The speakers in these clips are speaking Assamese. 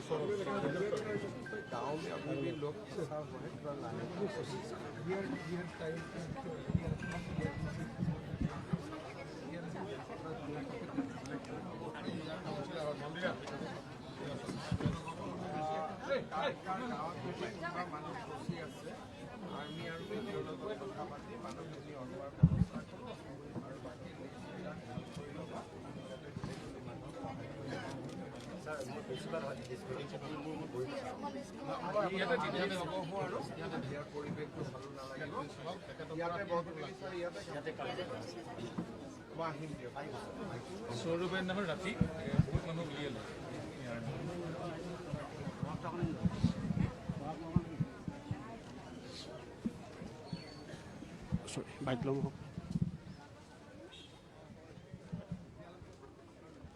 गाँव में अभी भी लोग फंसा हुआ है, थोड़ा लाने की कोशिश कर आर्मी और वीडियो कथा पाती मानवखिनि अटोৱাৰ ব্যৱস্থা কৰোঁ আৰু বাকী পৰিৱেশটো ভালো নালাগিব ইয়াতে বহুত মই আহিম দিয়ক সৌৰভেৰ নামে ৰাতি বহুত মানুষ উলিয়াল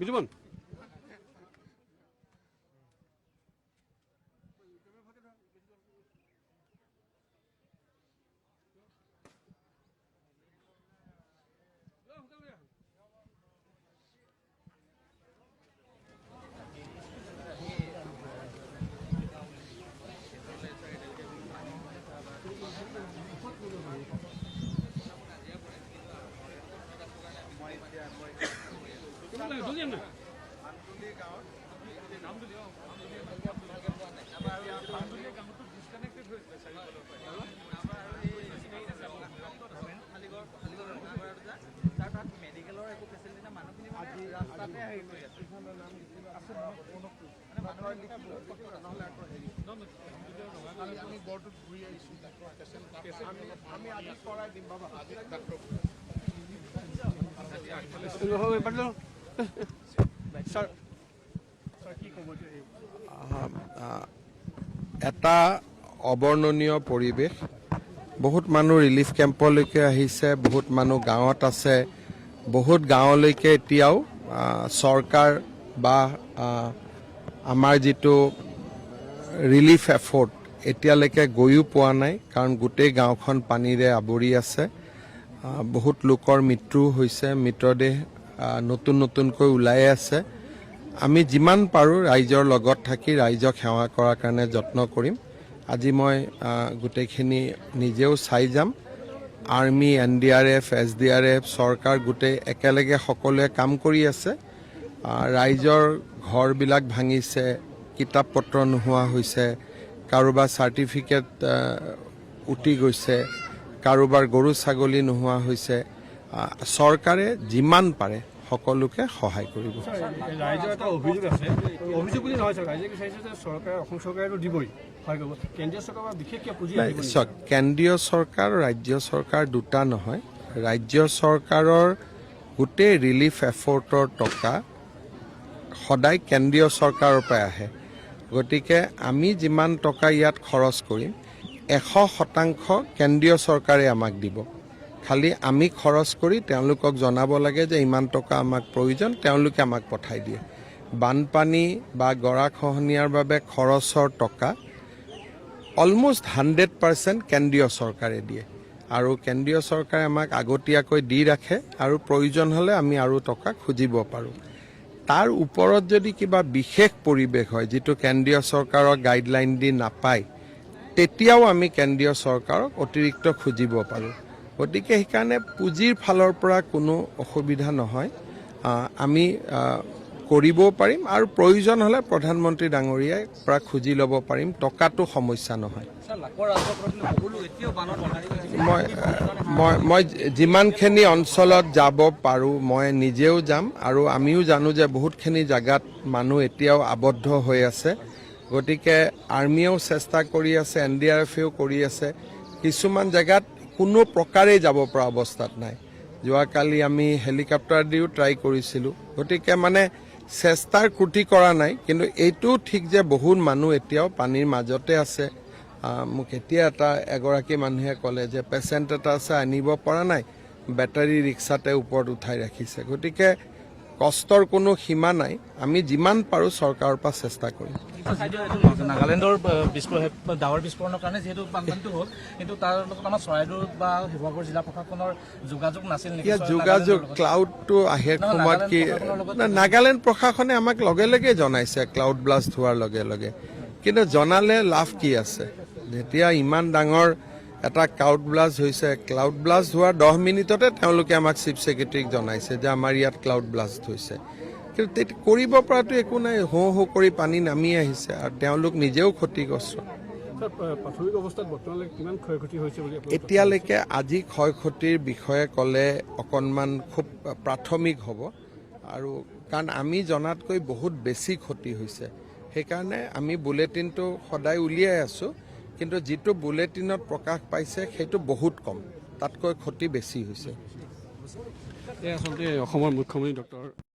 বিজুমন এটা অবৰ্ণনীয় পৰিৱেশ বহুত মানুহ ৰিলিফ কেম্পলৈকে আহিছে বহুত মানুহ গাঁৱত আছে বহুত গাঁৱলৈকে এতিয়াও চৰকাৰ বা আমাৰ যেটো ৰিলিফ এফৰ্ট এতিয়ালৈকে গৈও পোৱা নাই কাৰণ গোটেই গাঁওখন পানীৰে আৱৰি আছে বহুত লোকৰ মৃত্যু হৈছে মৃতদেহ নতুন নতুনকৈ ওলাই আছে আমি যিমান পাৰো ৰাইজৰ লগত থাকি ৰাইজক সেৱা কৰাৰ কাৰণে যত্ন কৰিম আজি মই গোটেইখিনি নিজেও চাই যাম আৰ্মি NDRF SDRF চৰকাৰ গোটেই একেলগে সকলোৱে কাম কৰি আছে ৰাইজৰ ঘৰবিলাক ভাঙিছে কিতাপ পত্ৰ নোহোৱা হৈছে কাৰোবাৰ সাৰ্টিফিকেট উটি গৈছে কাৰোবাৰ গৰু ছাগলী নোহোৱা হৈছে চৰকাৰে যিমান পাৰে সকলোকে সহায় কৰিব ৰাইজৰ এটা অভিযোগ আছে অভিযোগ বুলি নহয় ৰাইজে বিচাৰিছে যে চৰকাৰে অসম চৰকাৰেও দিবই হয় কৰিব কেন্দ্ৰীয় চৰকাৰ বিশেষকৈ পুঁজি দিব কেন্দ্ৰীয় চৰকাৰ ৰাজ্য চৰকাৰ দুটা নহয় ৰাজ্য চৰকাৰৰ গোটেই ৰিলিফ এফৰ্টৰ টকা সদায় কেন্দ্ৰীয় চৰকাৰৰ পৰা আহে গতিকে আমি যিমান টকা ইয়াত খৰচ কৰিম 100% কেন্দ্ৰীয় চৰকাৰে আমাক দিব খালি আমি খৰচ কৰি তেওঁলোকক জনাব লাগে যে ইমান টকা আমাক প্ৰয়োজন তেওঁলোকে আমাক পঠাই দিয়ে বানপানী বা গৰাখহনীয়াৰ বাবে খৰচৰ টকা অলমোষ্ট 100% কেন্দ্ৰীয় চৰকাৰে দিয়ে আৰু কেন্দ্ৰীয় চৰকাৰে আমাক আগতীয়াকৈ দি ৰাখে আৰু প্ৰয়োজন হলে আমি আৰু টকা খুজিব পাৰোঁ তাৰ ওপৰত যদি কিবা বিশেষ পৰিৱেশ হয় যেটো কেন্দ্ৰীয় চৰকাৰৰ গাইডলাইন দি নাপায় তেতিয়াও আমি কেন্দ্ৰীয় চৰকাৰক অতিৰিক্ত খুজিব পাৰোঁ গতিকে সেইকাৰণে পুঁজিৰ ফালৰ পৰা কোনো অসুবিধা নহয় আমি কৰিবও পাৰিম আৰু প্ৰয়োজন হলে প্ৰধানমন্ত্ৰী ডাঙৰীয়াই পৰা খুজি ল'ব পাৰিম টকাটো সমস্যা নহয় মই যিমানখিনি অঞ্চলত যাব পাৰোঁ মই নিজেও যাম আৰু আমিও জানো যে বহুতখিনি জাগাত মানুহ এতিয়াও আবদ্ধ হৈ আছে গতিকে আৰ্মিয়েও চেষ্টা কৰি আছে NDRFেও কৰি আছে কিছুমান জাগাত কোনো প্ৰকাৰে যাব পৰা অৱস্থাত নাই যোৱাকালি আমি হেলিকপ্টাৰ দিও ট্ৰাই কৰিছিলোঁ গতিকে মানে চেষ্টাৰ ত্ৰুটি কৰা নাই কিন্তু এইটো ঠিক যে বহুত মানুহ এতিয়াও পানীৰ মাজতে আছে মোক এতিয়া এগৰাকী মানুহে ক'লে যে পেচেণ্ট এটা আছে আনিব পৰা নাই বেটাৰী ৰিক্সাতে ওপৰত উঠাই ৰাখিছে গতিকে কষ্টৰ কোনো সীমা নাই আমি যিমান পাৰোঁ চৰকাৰৰ পৰা চেষ্টা কৰিম নাগালেণ্ডৰ ডাৱৰ বিস্ফোৰণৰ কাৰণে যিহেতু বানপানীটো হ'ল কিন্তু তাৰ লগত আমাৰ চৰাইদেউ বা শিৱসাগৰ জিলা প্ৰশাসনৰ যোগাযোগ নাছিল নেকি ইয়াত যোগাযোগ ক্লাউডটো আহে সময়ত কি নাগালেণ্ড প্ৰশাসনে আমাক লগে লগে জনাইছে ক্লাউড ব্লাষ্ট হোৱাৰ লগে লগে কিন্তু জনালে লাভ কি আছে যেতিয়া ইমান ডাঙৰ এটা ক্লাউড ব্লাষ্ট হৈছে ক্লাউড ব্লাষ্ট হোৱাৰ 10 মিনিটতে তেওঁলোকে আমাক চিফ ছেক্ৰেটাৰীক জনাইছে যে আমাৰ ইয়াত ক্লাউড ব্লাষ্ট হৈছে কিন্তু কৰিব পৰাটো একো নাই হো হো কৰি পানী নামি আহিছে আৰু তেওঁলোক নিজেও ক্ষতিগ্ৰস্ত প্ৰাথমিক অৱস্থাত বৰ্তমানলৈকে কিমান ক্ষয়ক্ষতি হৈছে বুলি এতিয়ালৈকে আজি ক্ষয়ক্ষতিৰ বিষয়ে ক'লে অকণমান খুব প্ৰাথমিক হ'ব আৰু কাৰণ আমি জনাতকৈ বহুত বেছি ক্ষতি হৈছে সেইকাৰণে আমি বুলেটিনটো সদায় উলিয়াই আছোঁ কিন্তু যিটো বুলেটিনত প্ৰকাশ পাইছে সেইটো বহুত কম তাতকৈ ক্ষতি বেছি হৈছে এই আচলতে অসমৰ মুখ্যমন্ত্ৰী ডক্টৰ